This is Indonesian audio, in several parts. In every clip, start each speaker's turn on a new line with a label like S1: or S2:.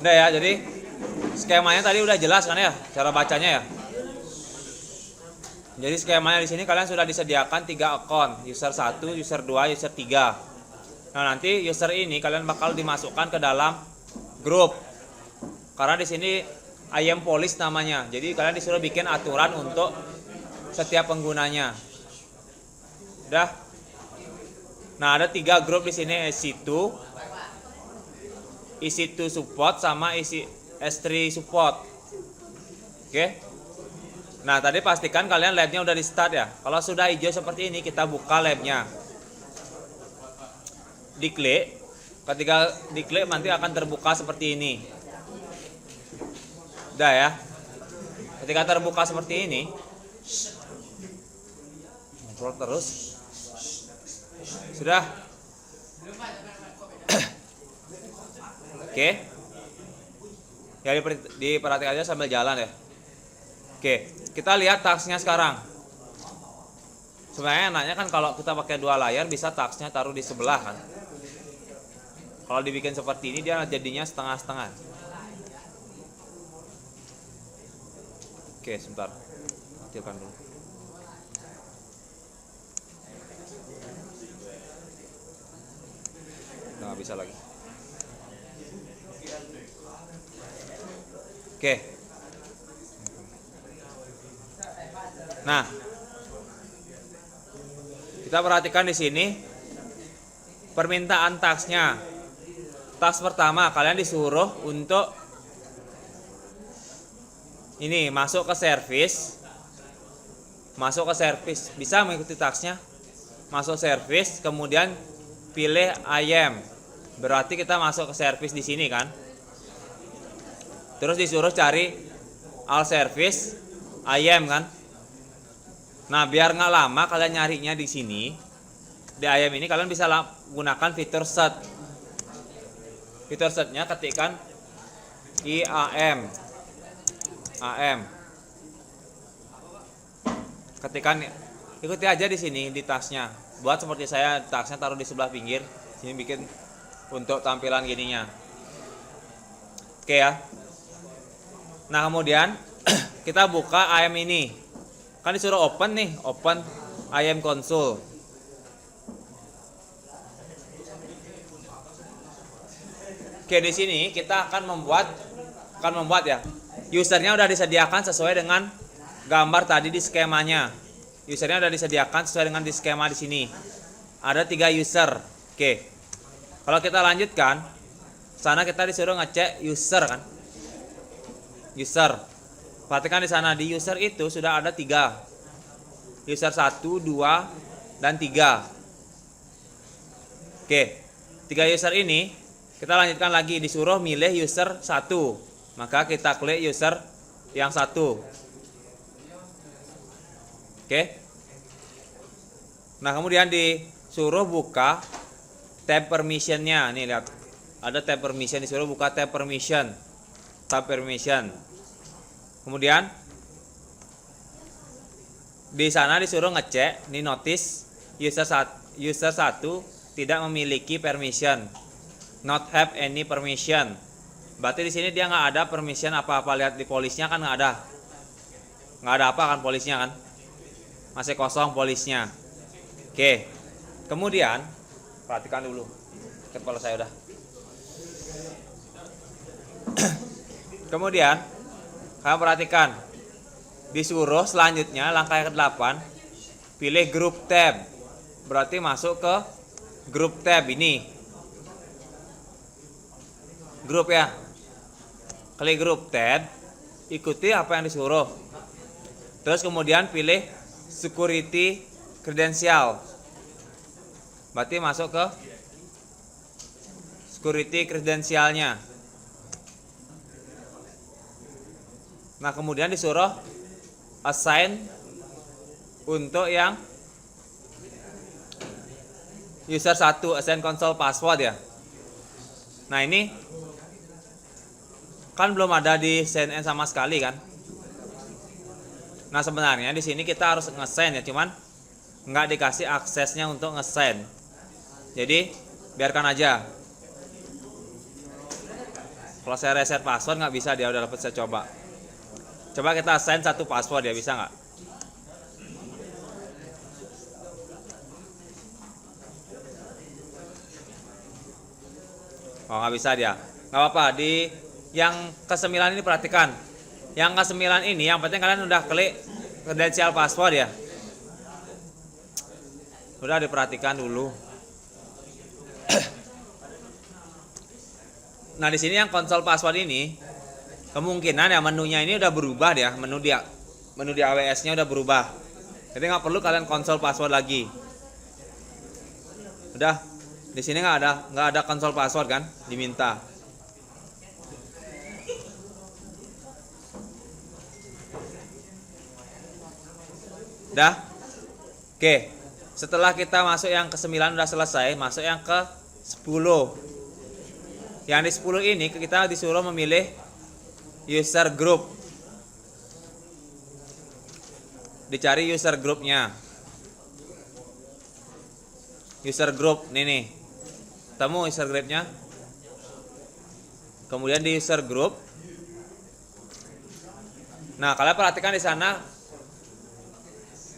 S1: Udah ya, jadi skemanya tadi udah jelas kan ya, cara bacanya ya. Jadi skemanya di sini kalian sudah disediakan 3 akun, user 1, user 2, user 3. Nah, nanti user ini kalian bakal dimasukkan ke dalam grup. Karena di sini IAM police namanya. Jadi kalian disuruh bikin aturan untuk setiap penggunanya. Udah. Nah, ada 3 grup di sini, EC2 support sama S3 support. Oke. Nah, tadi pastikan kalian labnya udah di start ya. Kalau sudah hijau seperti ini, kita buka labnya. Diklik. Ketika diklik nanti akan terbuka seperti ini. Udah ya. Ketika terbuka seperti ini, kontrol terus. Sudah. Oke. Ya diperhatikan aja sambil jalan ya. Oke, kita lihat tasknya sekarang. Sebenarnya enaknya kan kalau kita pakai 2 layar bisa tasknya taruh di sebelah kan. Kalau dibikin seperti ini dia jadinya setengah-setengah. Oke, sebentar. Kecilkan dulu. Nggak bisa lagi. Oke. Nah, kita perhatikan di sini permintaan tasknya. Task pertama kalian disuruh untuk ini masuk ke service, bisa mengikuti tasknya. Masuk service, kemudian pilih IAM. Berarti kita masuk ke service di sini kan. Terus disuruh cari all service IAM kan. Nah, biar nggak lama kalian nyarinya di sini, di IAM ini kalian bisa gunakan fitur search. Fitur searchnya ketikkan IAM, ketikan, ikuti aja di sini di tasnya. Buat seperti saya, tasnya taruh di sebelah pinggir. Sini bikin untuk tampilan gininya. Oke ya. Nah, kemudian kita buka IAM ini. Kan disuruh open nih, open IAM console. Oke, di sini kita akan membuat ya. Usernya udah disediakan sesuai dengan gambar tadi di skemanya. Usernya udah disediakan sesuai dengan di skema di sini. Ada 3 user. Oke. Kalau kita lanjutkan, sana kita disuruh ngecek user kan. User. Perhatikan di sana di user itu sudah ada 3. User 1, 2, dan 3. Oke. 3 user ini kita lanjutkan lagi, disuruh milih user 1. Maka kita klik user yang 1. Oke. Nah, kemudian disuruh buka tab permission-nya. Nih lihat. Ada tab permission, disuruh buka tab permission. Tab permission. Kemudian di sana disuruh ngecek, ini notice user 1 tidak memiliki permission. Not have any permission. Berarti di sini dia nggak ada permission apa-apa. Lihat di polisnya kan nggak ada apa kan polisnya kan, masih kosong polisnya. Oke, kemudian perhatikan dulu, kepala saya udah. Kemudian kalian perhatikan, disuruh selanjutnya langkah yang ke-8 pilih group tab. Berarti masuk ke group tab ini. Grup ya. Klik group tab, ikuti apa yang disuruh. Terus kemudian pilih security credential. Berarti masuk ke security credentialnya. Nah, kemudian disuruh assign untuk yang user 1, assign console password ya. Nah, ini kan belum ada di sign-in sama sekali kan. Nah, sebenarnya di sini kita harus nge-sign ya, cuman nggak dikasih aksesnya untuk nge-sign. Jadi biarkan aja. Kalau saya reset password nggak bisa, dia udah dapat. Saya coba. Coba kita assign satu password ya, bisa nggak? Oh, nggak bisa dia. Nggak apa-apa. Di yang ke-9 ini perhatikan. Yang ke-9 ini yang penting kalian udah klik credential password ya. Udah diperhatikan dulu. Nah, di sini yang konsol password ini kemungkinan ya menunya ini udah berubah ya, menu di AWS-nya udah berubah. Jadi nggak perlu kalian konsol password lagi. Udah, di sini nggak ada konsol password kan, diminta. Udah, oke. Setelah kita masuk yang ke-9 udah selesai, masuk yang ke-10. Yang di 10 ini kita disuruh memilih user group. Dicari user groupnya. User group nih. Temu user groupnya. Kemudian di user group. Nah, kalian perhatikan di sana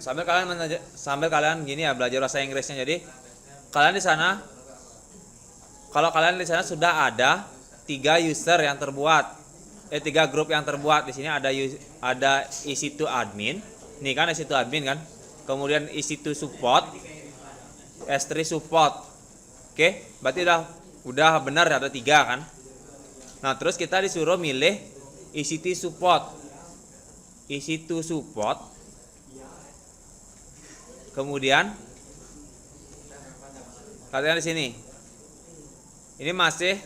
S1: sambil kalian gini ya belajar bahasa Inggrisnya. Jadi kalian di sana, kalau kalian di sana sudah ada 3 user yang terbuat, 3 grup yang terbuat. Di sini ada EC2 admin, ini kan EC2 admin kan. Kemudian EC2 support, S3 support. Oke, berarti udah benar ada 3 kan. Nah, terus kita disuruh milih EC2 support. EC2 support. Kemudian kalian di sini. Ini masih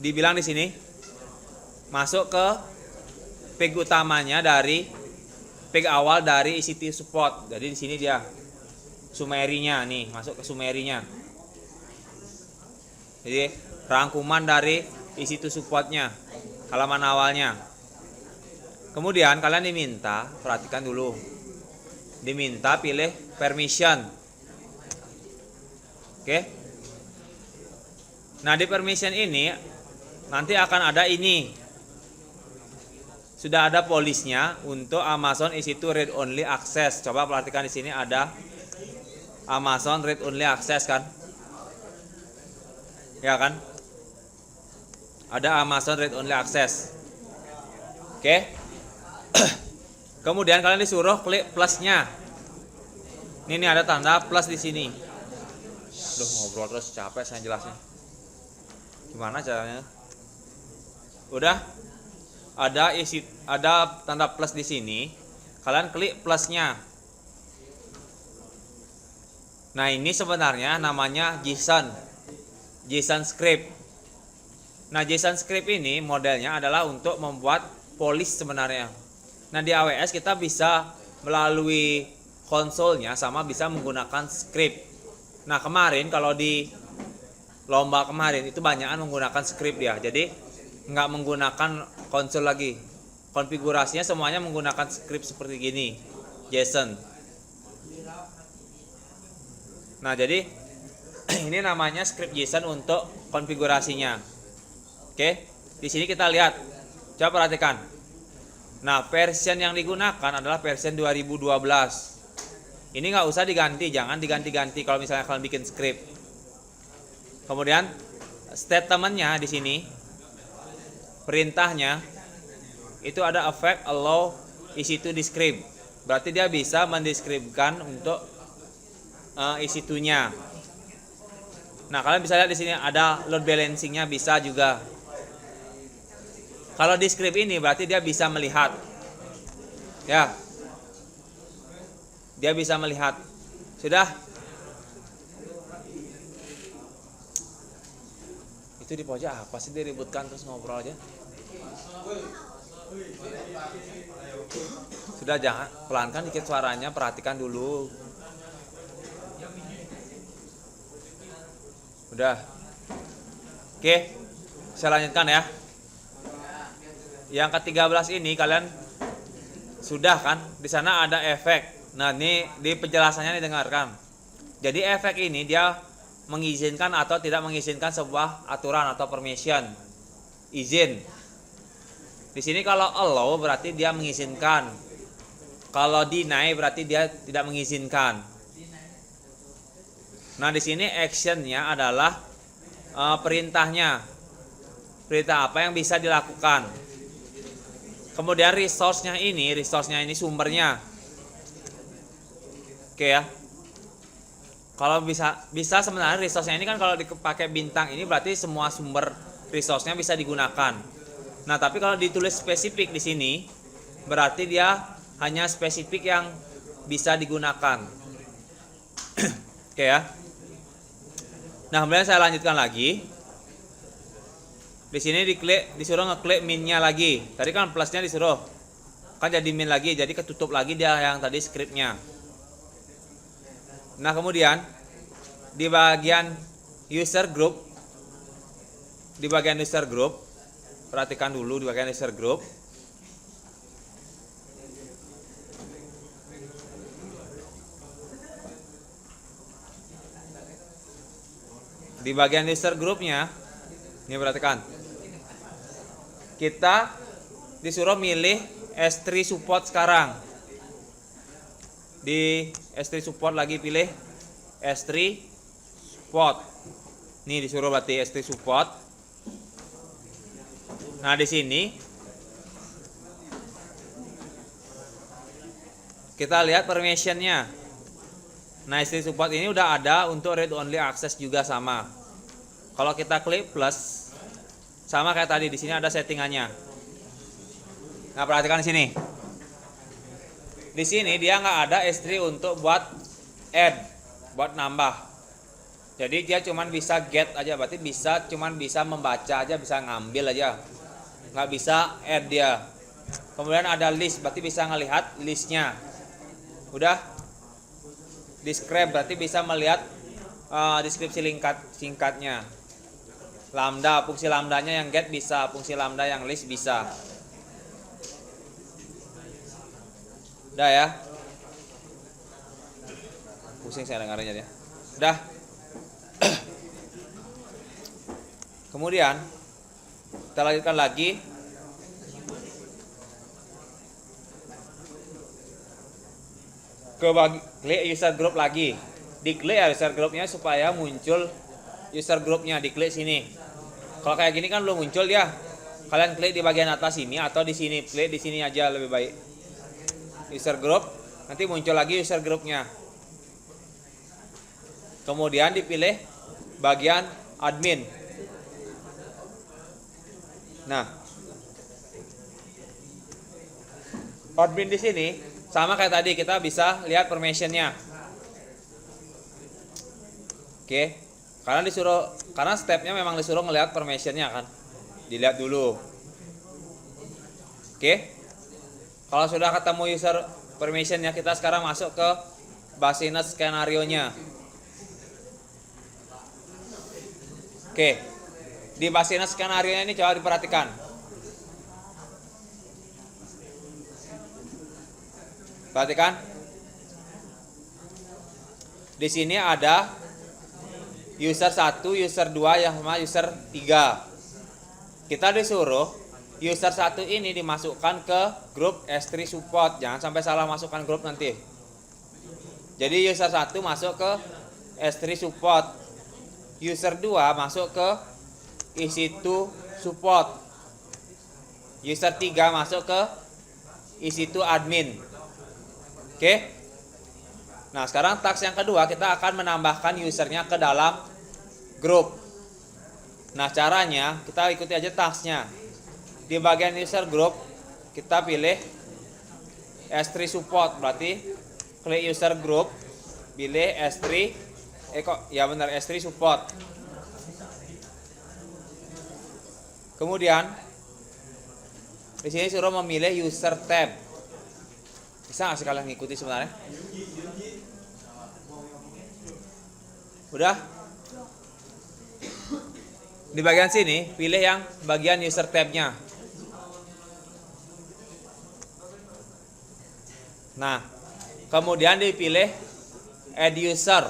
S1: dibilang di sini masuk ke page utamanya dari page awal dari EC2 support. Jadi di sini dia summary-nya nih, masuk ke summary-nya. Jadi rangkuman dari EC2 support-nya, halaman awalnya. Kemudian kalian diminta, perhatikan dulu. Diminta pilih permission. Oke. Nah, di permission ini nanti akan ada ini. Sudah ada polisnya untuk Amazon EC2 read only access. Coba perhatikan di sini ada Amazon read only access kan? Ya kan? Ada Amazon read only access. Oke. Kemudian kalian disuruh klik plusnya. Ini ada tanda plus di sini. Duh, ngobrol terus capek saya jelasnya. Gimana caranya? Udah ada tanda plus di sini. Kalian klik plusnya. Nah, ini sebenarnya namanya JSON script. Nah, JSON script ini modelnya adalah untuk membuat polis sebenarnya. Nah, di AWS kita bisa melalui konsolnya sama bisa menggunakan script. Nah, kemarin kalau di lomba kemarin itu banyakan menggunakan script dia. Jadi nggak menggunakan konsol lagi. Konfigurasinya semuanya menggunakan script seperti gini, JSON. Nah, jadi ini namanya script JSON untuk konfigurasinya. Oke, di sini kita lihat. Coba perhatikan. Nah, version yang digunakan adalah version 2012. Ini nggak usah diganti, jangan diganti-ganti kalau misalnya kalian bikin script. Kemudian statementnya di sini, perintahnya itu ada effect allow EC2 describe. Berarti dia bisa mendeskripsikan untuk EC2-nya. Nah, kalian bisa lihat di sini ada load balancing-nya bisa juga. Kalau describe ini berarti dia bisa melihat. Ya. Dia bisa melihat. Sudah? Itu di pojok apa sih diributkan terus ngobrol aja? Sudah, jangan pelankan dikit suaranya, perhatikan dulu. Udah. Oke. Saya lanjutkan ya. Yang ke-13 ini kalian sudah kan? Di sana ada efek. Nah, ini di penjelasannya didengarkan. Jadi efek ini dia mengizinkan atau tidak mengizinkan sebuah aturan atau permission. izin. Di sini kalau allow berarti dia mengizinkan. Kalau deny berarti dia tidak mengizinkan. Nah, di sini actionnya adalah perintahnya. Perintah apa yang bisa dilakukan. Kemudian resource-nya ini sumbernya. Oke ya. Kalau bisa sebenarnya resource-nya ini kan kalau dipakai bintang ini berarti semua sumber resource-nya bisa digunakan. Nah, tapi kalau ditulis spesifik di sini berarti dia hanya spesifik yang bisa digunakan. Oke ya. Nah, kemudian saya lanjutkan lagi. Di sini disuruh ngeklik min-nya lagi. Tadi kan plusnya disuruh. Kan jadi min lagi, jadi ketutup lagi dia yang tadi scriptnya. Nah, kemudian di bagian user group, perhatikan dulu di bagian user group. Di bagian user groupnya, ini perhatikan. Kita disuruh milih S3 support sekarang. Di S3 support lagi pilih S3 support. Nih disuruh berarti S3 support. Nah, di sini kita lihat permissionnya. Nah, S3 support ini udah ada untuk read only access juga sama. Kalau kita klik plus, sama kayak tadi di sini ada settingannya. Nah, perhatikan di sini. Di sini dia nggak ada S3 untuk buat add, buat nambah. Jadi dia cuman bisa get aja, berarti cuman bisa membaca aja, bisa ngambil aja. Nggak bisa add dia. Kemudian ada list, berarti bisa ngelihat listnya. Udah. Describe berarti bisa melihat deskripsi singkatnya. Lambda, fungsi lambdanya yang get bisa, fungsi lambda yang list bisa. Udah ya. Pusing saya dengarnya ya. Udah. Kemudian kita lanjutkan lagi. Klik user group lagi. Diklik ya user groupnya supaya muncul user groupnya, diklik sini. Kalau kayak gini kan belum muncul ya. Kalian klik di bagian atas sini atau di sini, klik di sini aja lebih baik. User group, nanti muncul lagi user groupnya. Kemudian dipilih bagian admin. Nah, admin di sini sama kayak tadi, kita bisa lihat permissionnya. Oke, karena stepnya memang disuruh ngelihat permissionnya kan, dilihat dulu. Oke, kalau sudah ketemu user permissionnya, kita sekarang masuk ke basiness skenario nya. Oke, di basiness skenario nya ini coba diperhatikan. Perhatikan. Di sini ada user 1, user 2 yang sama user 3. Kita disuruh user 1 ini dimasukkan ke grup S3 support. Jangan sampai salah masukkan grup nanti. Jadi user 1 masuk ke S3 support. User 2 masuk ke EC2 support. User 3 masuk ke EC2 admin. Oke. Nah, sekarang task yang kedua, kita akan menambahkan usernya ke dalam grup. Nah, caranya kita ikuti aja tasknya. Di bagian user group kita pilih S3 support, berarti klik user group, pilih S3 S3 support. Kemudian di sini suruh memilih user tab. Bisa nggak sih kalian ngikuti sebenarnya? Udah? Di bagian sini pilih yang bagian user tab-nya. Nah, kemudian dipilih add user.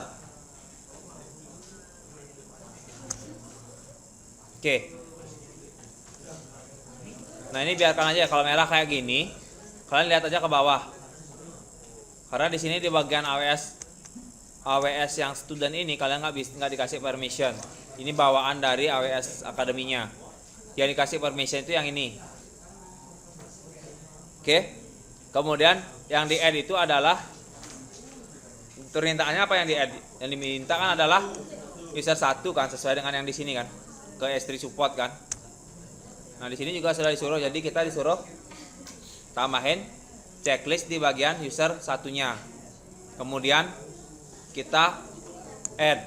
S1: Oke. Nah ini biarkan aja, kalau merah kayak gini, kalian lihat aja ke bawah. Karena di sini di bagian AWS yang student ini kalian nggak dikasih permission. Ini bawaan dari AWS akademinya. Yang dikasih permission itu yang ini. Oke. Kemudian yang di add itu adalah permintaannya apa yang di add? Yang diminta kan adalah user 1 kan, sesuai dengan yang di sini kan. Ke S3 support kan. Nah, di sini juga sudah disuruh, jadi kita disuruh tambahin checklist di bagian user satunya. Kemudian kita add.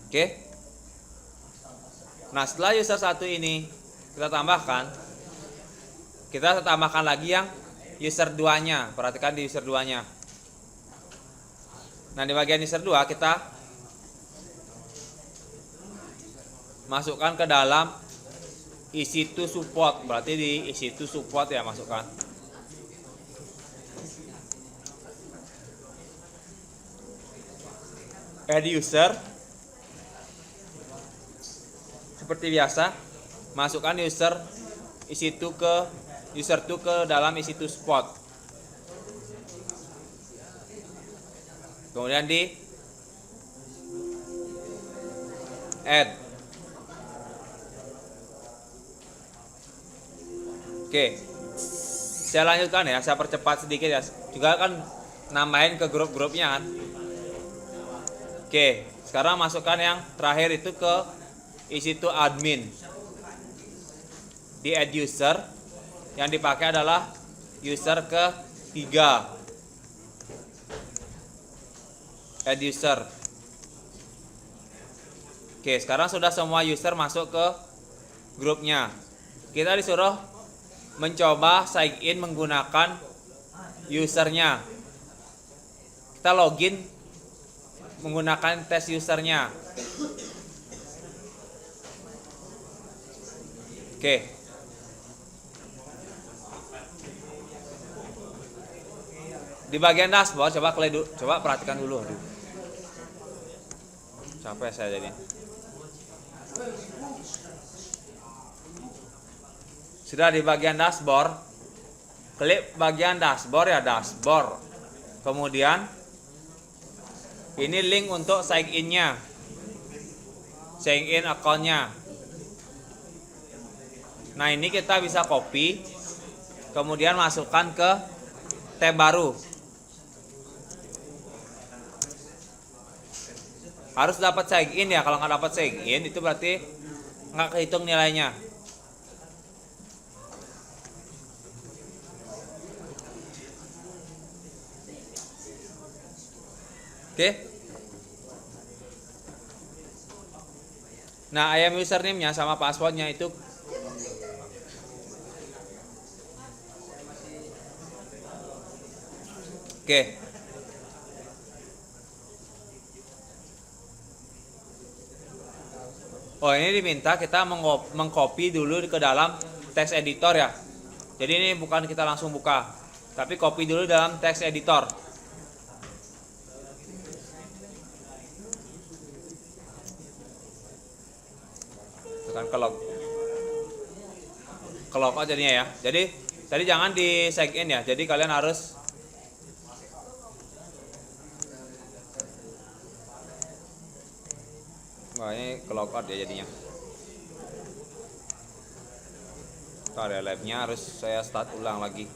S1: Oke. Nah, setelah user 1 ini kita tambahkan lagi yang user 2-nya. Perhatikan di user 2-nya. Nah, di bagian user 2 kita masukkan ke dalam EC2 support. Berarti di EC2 support ya masukkan. Add user. Seperti biasa, masukkan user EC2 ke user 2 ke dalam EC2 support. Kemudian di add. Oke, saya lanjutkan ya, saya percepat sedikit ya. Juga kan nambahin ke grup-grupnya kan. Oke, sekarang masukkan yang terakhir itu ke EC2 admin. Di add user, yang dipakai adalah user ke-3. Add user. Oke, sekarang sudah semua user masuk ke grupnya. Kita disuruh mencoba sign in menggunakan usernya. Kita login menggunakan tes usernya. Oke. Di bagian dashboard coba perhatikan dulu. Capek saya jadi. Sudah di bagian dashboard, klik bagian dashboard ya, dashboard. Kemudian ini link untuk sign in-nya, sign in account-nya. Nah ini kita bisa copy, kemudian masukkan ke tab baru. Harus dapat sign in ya, kalau nggak dapat sign in itu berarti nggak kehitung nilainya. Oke. Nah, I am username-nya sama password-nya itu oke. Oh, ini diminta kita mengcopy dulu ke dalam text editor ya. Jadi ini bukan kita langsung buka, tapi copy dulu dalam text editor. Tekan ke log out jadinya ya. Jadi tadi jangan di sign in ya. Jadi kalian harus ini ke log out ya jadinya. Area lab-nya harus saya start ulang lagi.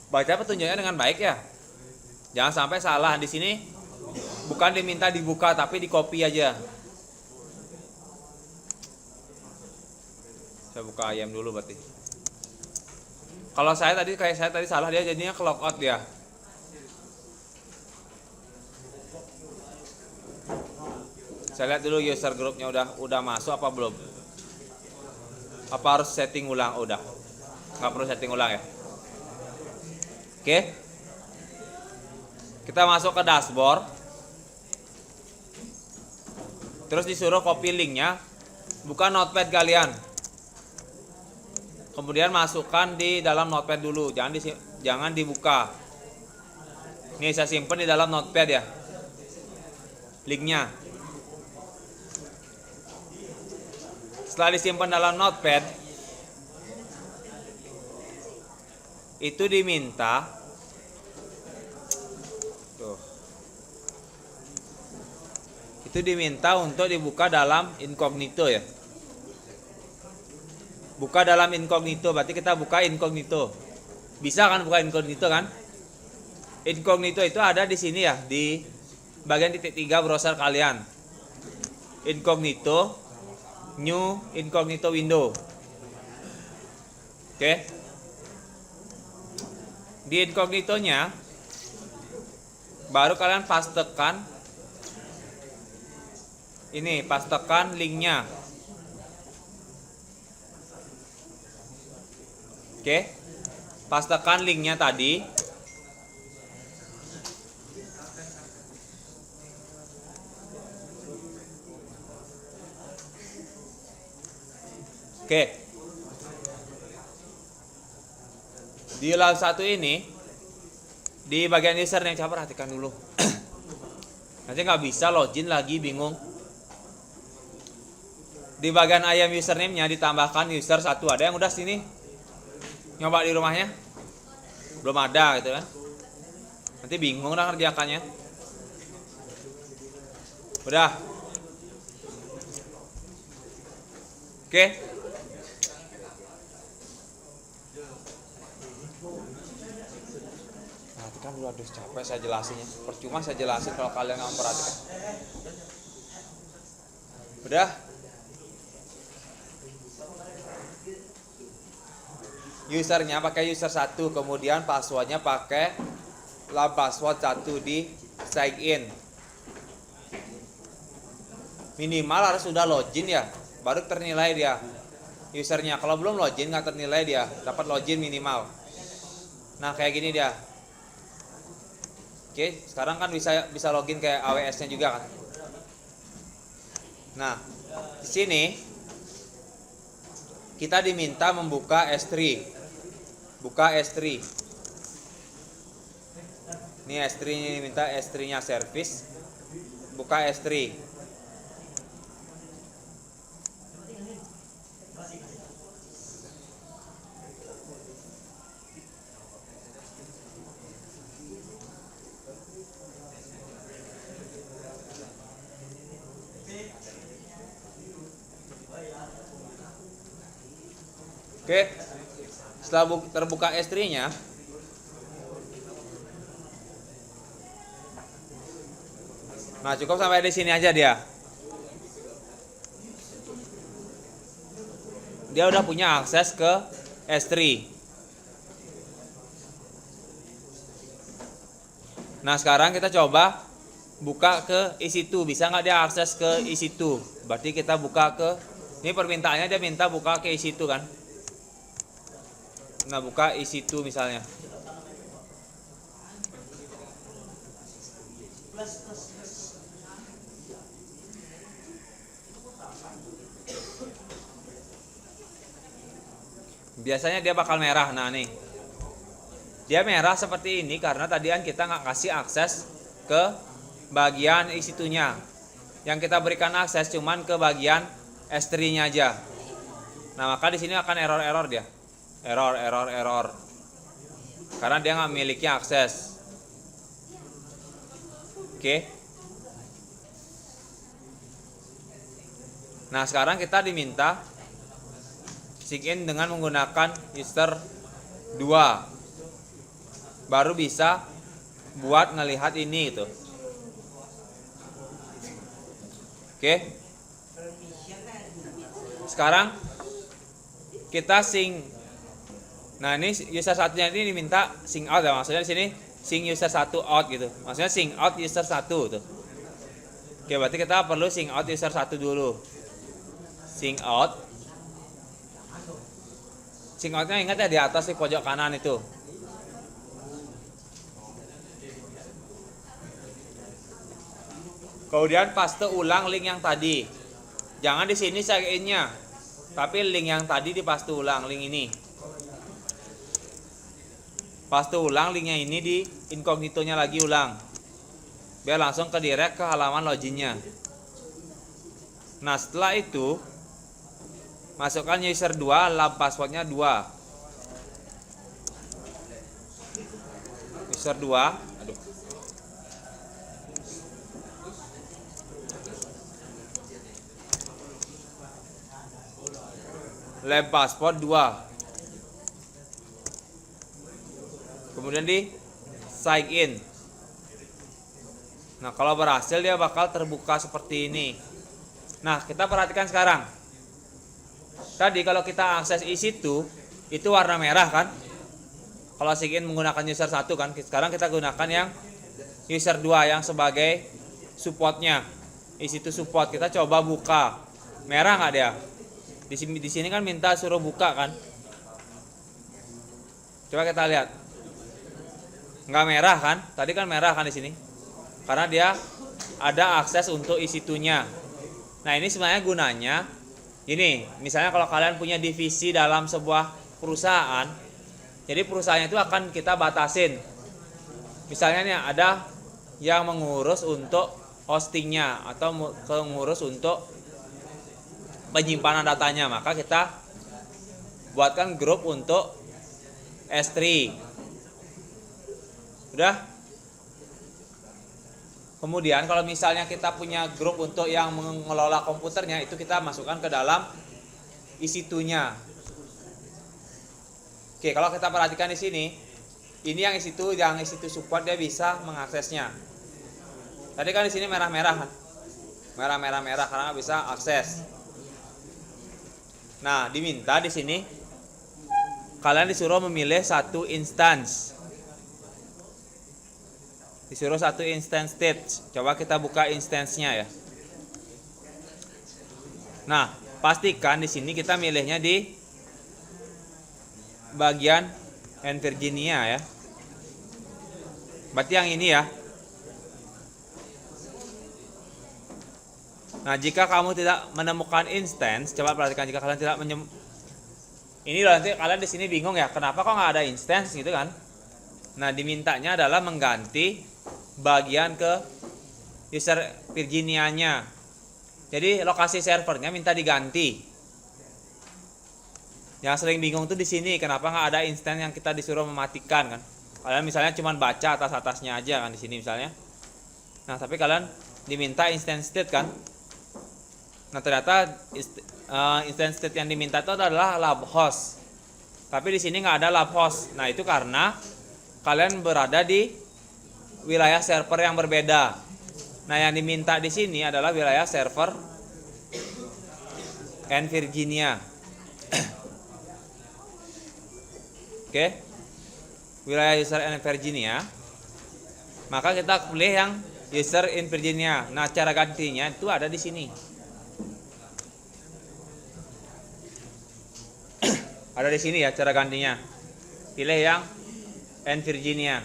S1: Baca petunjuknya dengan baik ya. Jangan sampai salah di sini. Bukan diminta dibuka tapi di copy aja. Saya buka ayam dulu berarti. Kalau saya tadi salah, dia jadinya ke logout dia. Saya lihat dulu user grupnya udah masuk apa belum. Apa harus setting ulang? Udah. Nggak perlu setting ulang ya. Oke. Kita masuk ke dashboard. Terus disuruh copy linknya, buka notepad kalian. Kemudian masukkan di dalam notepad dulu, jangan dibuka. Nih saya simpen di dalam notepad ya, linknya. Setelah disimpan dalam notepad, itu diminta untuk dibuka dalam incognito ya. Buka dalam incognito, berarti kita buka incognito. Bisa kan buka incognito kan? Incognito itu ada di sini ya, di bagian titik 3 browser kalian. Incognito, new incognito window. Oke. Di incognitonya baru kalian pastekan ini, pastekan linknya. Oke, pastekan linknya tadi. Oke, di lab 1 ini, di bagian username, coba perhatikan dulu. Nanti nggak bisa login lagi, bingung. Di bagian ayam username-nya ditambahkan user 1. Ada yang udah sini nyoba di rumahnya? Belum ada gitu kan? Nanti bingung lah ngerjakannya. Udah. Oke. Perhatikan dulu, aduh capek saya jelasinnya. Percuma saya jelasin kalau kalian nggak memperhatikan. Udah. Usernya pakai user 1, kemudian passwordnya pakai password 1 di sign in. Minimal harus sudah login ya, baru ternilai dia usernya. Kalau belum login nggak ternilai dia, dapat login minimal. Nah kayak gini dia. Oke, sekarang kan bisa login kayak AWS-nya juga kan. Nah di sini kita diminta membuka S3. Buka S3. Ini S3 ini minta S3-nya service. Buka S3. Oke. Setelah terbuka S3-nya, nah cukup sampai di sini aja dia. Dia udah punya akses ke S3. Nah sekarang kita coba buka ke EC2. Bisa nggak dia akses ke EC2? Berarti kita buka ke, ini permintaannya dia minta buka ke EC2 kan. Nah buka EC2 misalnya. Biasanya dia bakal merah. Nah nih, dia merah seperti ini karena tadian kita nggak kasih akses ke bagian EC2-nya. Yang kita berikan akses cuman ke bagian S3-nya aja. Nah maka di sini akan error dia. Error. Karena dia nggak memiliki akses. Oke. Nah sekarang kita diminta sign in dengan menggunakan user 2. Baru bisa buat ngelihat ini gitu. Oke. Sekarang kita sync. Nah ini user satunya ini diminta sync out ya, maksudnya di sini sync user 1 out gitu. Maksudnya sync out user 1 tuh. Oke, berarti kita perlu sync out user 1 dulu. Sync out. Sync outnya ingat ya di atas di pojok kanan itu. Kemudian paste ulang link yang tadi. Jangan di sini check in-nya, tapi link yang tadi dipaste ulang, link ini. Paste ulang linknya ini di incognito-nya lagi ulang. Biar langsung ke direct ke halaman login-nya. Nah, setelah itu masukkan user 2, lab passwordnya 2. User 2. Aduh. Lab password 2. Kemudian di sign in. Nah, kalau berhasil dia bakal terbuka seperti ini. Nah, kita perhatikan sekarang. Tadi kalau kita akses e-situ itu warna merah kan? Kalau sign in menggunakan user 1 kan. Sekarang kita gunakan yang user 2 yang sebagai supportnya. E-situ support. Kita coba buka. Merah nggak dia? Di sini kan minta suruh buka kan? Coba kita lihat. Nggak merah kan? Tadi kan merah kan di sini. Karena dia ada akses untuk e-situnya. Nah, ini sebenarnya gunanya ini, misalnya kalau kalian punya divisi dalam sebuah perusahaan, jadi perusahaannya itu akan kita batasin. Misalnya nih ada yang mengurus untuk hostingnya atau mengurus untuk penyimpanan datanya, maka kita buatkan grup untuk S3. Udah? Kemudian kalau misalnya kita punya grup untuk yang mengelola komputernya, itu kita masukkan ke dalam e-situnya. Oke, kalau kita perhatikan di sini, ini yang e-situ support dia bisa mengaksesnya. Tadi kan di sini merah-merah kan? Merah karena bisa akses. Nah, diminta di sini kalian disuruh memilih satu instance. Disuruh satu instance state. Coba kita buka instance-nya ya. Nah, pastikan di sini kita milihnya di bagian Virginia ya. Berarti yang ini ya. Nah, jika kamu tidak menemukan instance, coba perhatikan jika kalian tidak ini loh, nanti kalian di sini bingung ya, kenapa kok nggak ada instance gitu kan? Nah, dimintanya adalah mengganti bagian ke user Virginia-nya. Jadi lokasi servernya minta diganti. Yang sering bingung tuh di sini, kenapa nggak ada instance yang kita disuruh mematikan kan? Kalian misalnya cuma baca atas-atasnya aja kan di sini misalnya. Nah, tapi kalian diminta instance state kan? Nah, ternyata instance state yang diminta itu adalah lab host. Tapi di sini nggak ada lab host. Nah, itu karena kalian berada di wilayah server yang berbeda. Nah, yang diminta di sini adalah wilayah server Virginia. Oke. Wilayah user Virginia. Maka kita pilih yang user in Virginia. Nah, cara gantinya itu ada di sini. Ada di sini ya cara gantinya. Pilih yang Virginia.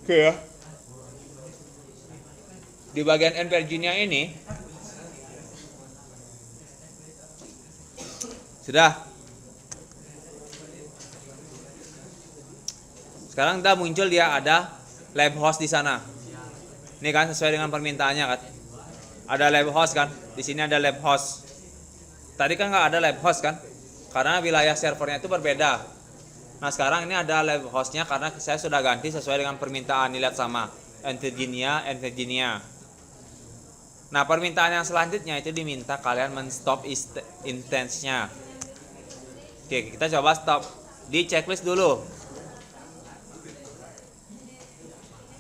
S1: Oke ya. Di bagian Virginia ini sudah. Sekarang udah muncul dia ada lab host di sana. Ini kan sesuai dengan permintaannya kan. Ada lab host kan. Di sini ada lab host. Tadi kan nggak ada lab host kan. Karena wilayah servernya itu berbeda. Nah, sekarang ini ada lab hostnya karena saya sudah ganti sesuai dengan permintaan. Dilihat sama Virginia. Nah, permintaan yang selanjutnya itu diminta kalian men-stop instance-nya. Oke, kita coba stop. Di checklist dulu.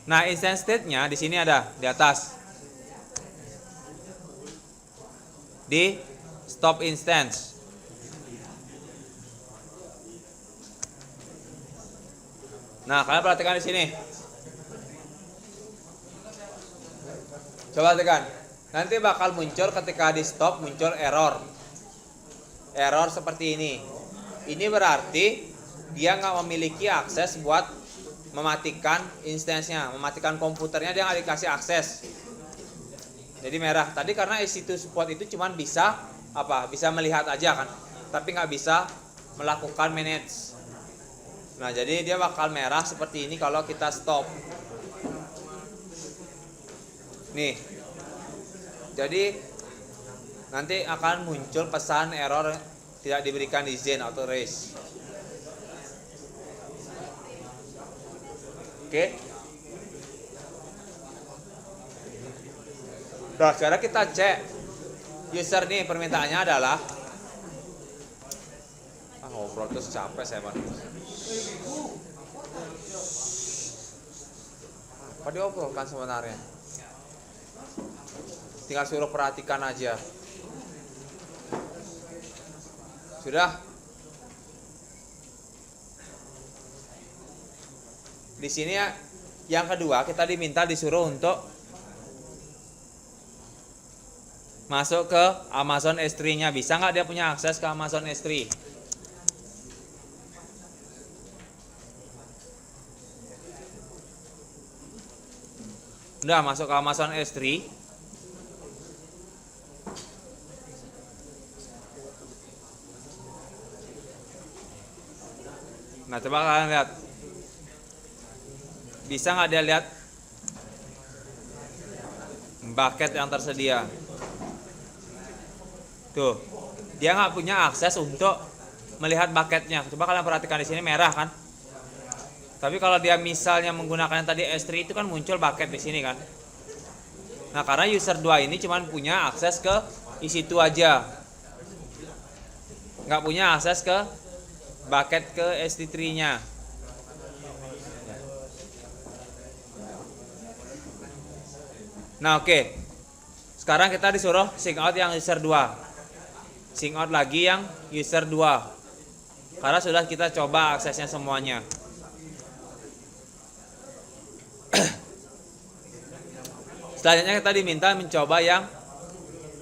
S1: Nah, instance state-nya di sini ada di atas. Di stop instance. Nah, kalian perhatikan di sini. Coba tekan. Nanti bakal muncul ketika di stop muncul error. Error seperti ini. Ini berarti dia nggak memiliki akses buat mematikan instance-nya, mematikan komputernya, dia nggak dikasih akses. Jadi merah. Tadi karena EC2 support itu cuman bisa bisa melihat aja kan, tapi nggak bisa melakukan manage. Nah jadi dia bakal merah seperti ini kalau kita stop. Nih, jadi nanti akan muncul pesan error tidak diberikan izin auto race. Oke. Nah sekarang kita cek user nih, permintaannya adalah ngobrol terus capek saya banget. Apa diobrolkan sebenarnya? Tinggal suruh perhatikan aja. Sudah. Di sini ya, yang kedua kita disuruh untuk masuk ke Amazon S3-nya. Bisa nggak dia punya akses ke Amazon S3? Udah masuk ke Amazon S3. Nah coba kalian lihat, bisa nggak dia lihat bucket yang tersedia? Tuh, dia nggak punya akses untuk melihat bucketnya. Coba kalian perhatikan di sini merah kan? Tapi kalau dia misalnya menggunakan yang tadi S3 itu kan muncul bucket di sini kan? Nah karena user 2 ini cuma punya akses ke EC2 aja, nggak punya akses ke bucket ke S3-nya. Nah oke. Sekarang kita disuruh sync out yang user 2. Sync out lagi yang user 2. Karena sudah kita coba aksesnya semuanya. Selanjutnya kita diminta mencoba yang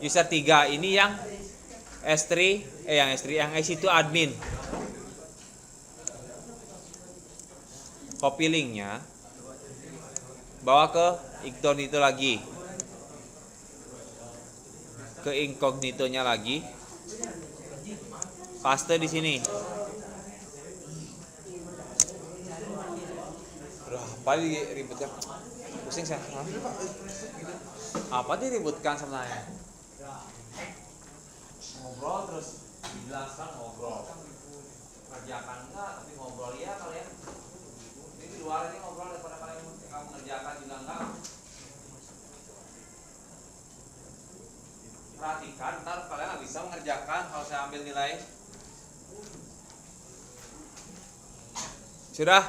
S1: user 3. Ini yang yang EC2 admin. Copy linknya, bawa ke incognito lagi, ke incognito-nya lagi, paste di sini. Apa diributkan? Pusing saya. Apa diributkan sebenarnya? Ngobrol terus dijelaskan ngobrol. Kerjakan enggak, tapi ngobrol ya kalian. Ini di luar ini ngobrol daripada kalian kamu ngerjakan juga enggak. Perhatikan, ntar kalian nggak bisa mengerjakan kalau saya ambil nilai. Sudah.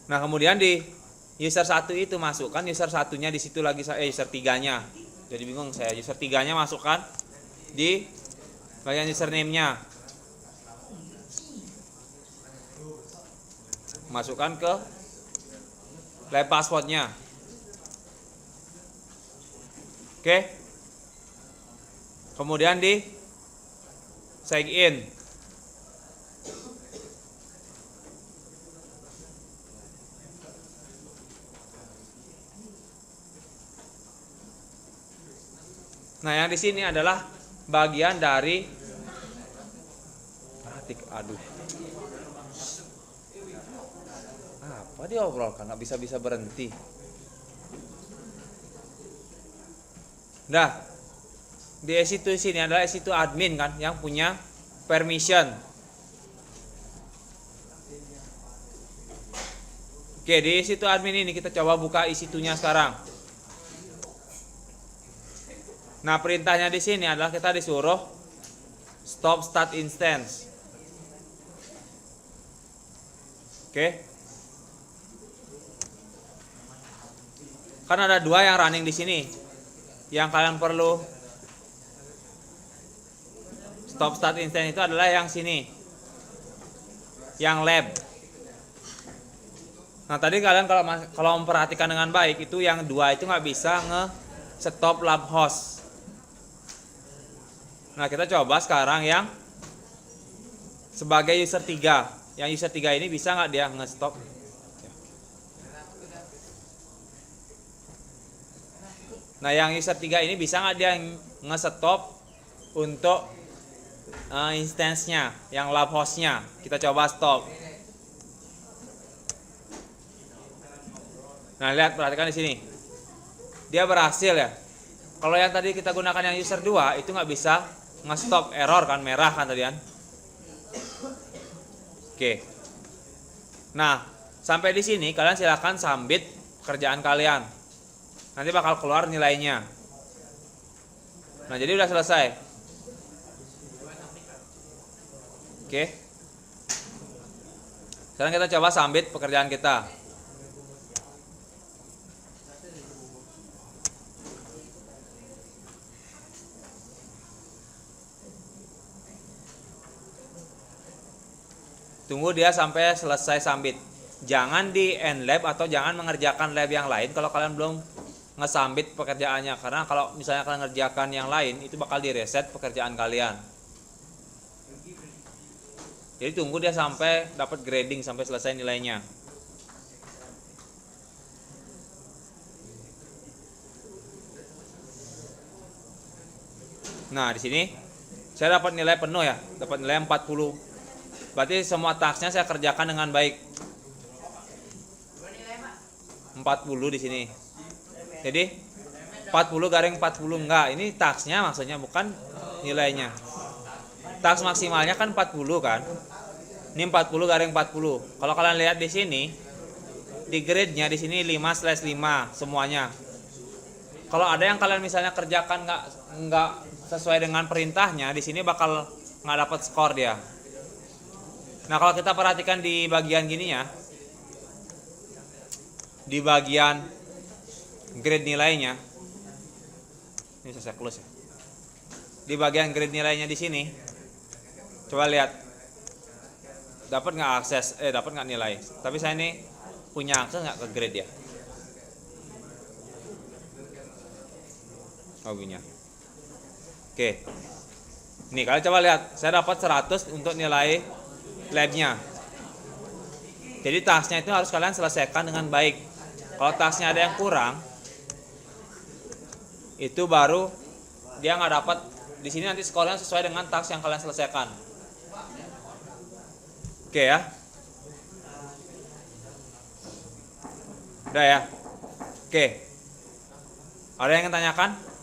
S1: Nah kemudian di user 1 itu masukkan user satunya di situ lagi, user 3-nya. Jadi bingung saya, user 3-nya masukkan di bagian username-nya. Masukkan ke lab password-nya. Oke. Kemudian di sign in. Nah, yang di sini adalah bagian dari apa dia obrolkan, nggak bisa berhenti. Nah, di EC2 sini adalah EC2 admin kan yang punya permission. Oke, di EC2 admin ini kita coba buka EC2-nya sekarang. Nah, perintahnya di sini adalah kita disuruh stop start instance. Oke. Kan ada dua yang running di sini. Yang kalian perlu stop start instance itu adalah yang sini. Yang lab. Nah tadi kalian kalau memperhatikan dengan baik itu yang dua itu nggak bisa nge-stop lab host. Nah kita coba sekarang yang sebagai user 3. Yang user 3 ini bisa nggak dia nge-stop? Nah yang user 3 ini bisa nggak dia nge-stop untuk instance-nya, yang lab host-nya. Kita coba stop. Nah, lihat, perhatikan di sini. Dia berhasil ya. Kalau yang tadi kita gunakan yang user 2 itu nggak bisa nge-stop, error kan, merah kan tadi kan. Oke. Nah, sampai di sini kalian silakan submit pekerjaan kalian. Nanti bakal keluar nilainya. Nah, jadi udah selesai. Oke. Sekarang kita coba submit pekerjaan kita. Tunggu dia sampai selesai submit. Jangan di end lab atau jangan mengerjakan lab yang lain kalau kalian belum nge-submit pekerjaannya. Karena kalau misalnya kalian ngerjakan yang lain itu bakal di reset pekerjaan kalian. Jadi tunggu dia sampai dapat grading, sampai selesai nilainya. Nah, di sini saya dapat nilai penuh ya, dapat nilai 40. Berarti semua tasknya saya kerjakan dengan baik. 40 di sini. Jadi 40 garing 40 enggak, ini tasknya maksudnya bukan nilainya. Taks maksimalnya kan 40 kan. Ini 40 garing 40. Kalau kalian lihat di sini, di grade-nya di sini 5/5 semuanya. Kalau ada yang kalian misalnya kerjakan nggak sesuai dengan perintahnya, di sini bakal nggak dapat skor dia. Nah kalau kita perhatikan di bagian gini ya, di bagian grade nilainya, ini bisa saya close ya. Di bagian grade nilainya di sini, coba lihat, dapat nggak akses, dapat nggak nilai. Tapi saya ini punya akses nggak ke grade ya? Oh punya. Oke, nih kalian coba lihat, saya dapat 100 untuk nilai labnya. Jadi tasknya itu harus kalian selesaikan dengan baik. Kalau tasknya ada yang kurang, itu baru dia nggak dapat. Di sini nanti skornya sesuai dengan task yang kalian selesaikan. Oke ya. Udah ya. Oke. Ada yang ingin tanyakan?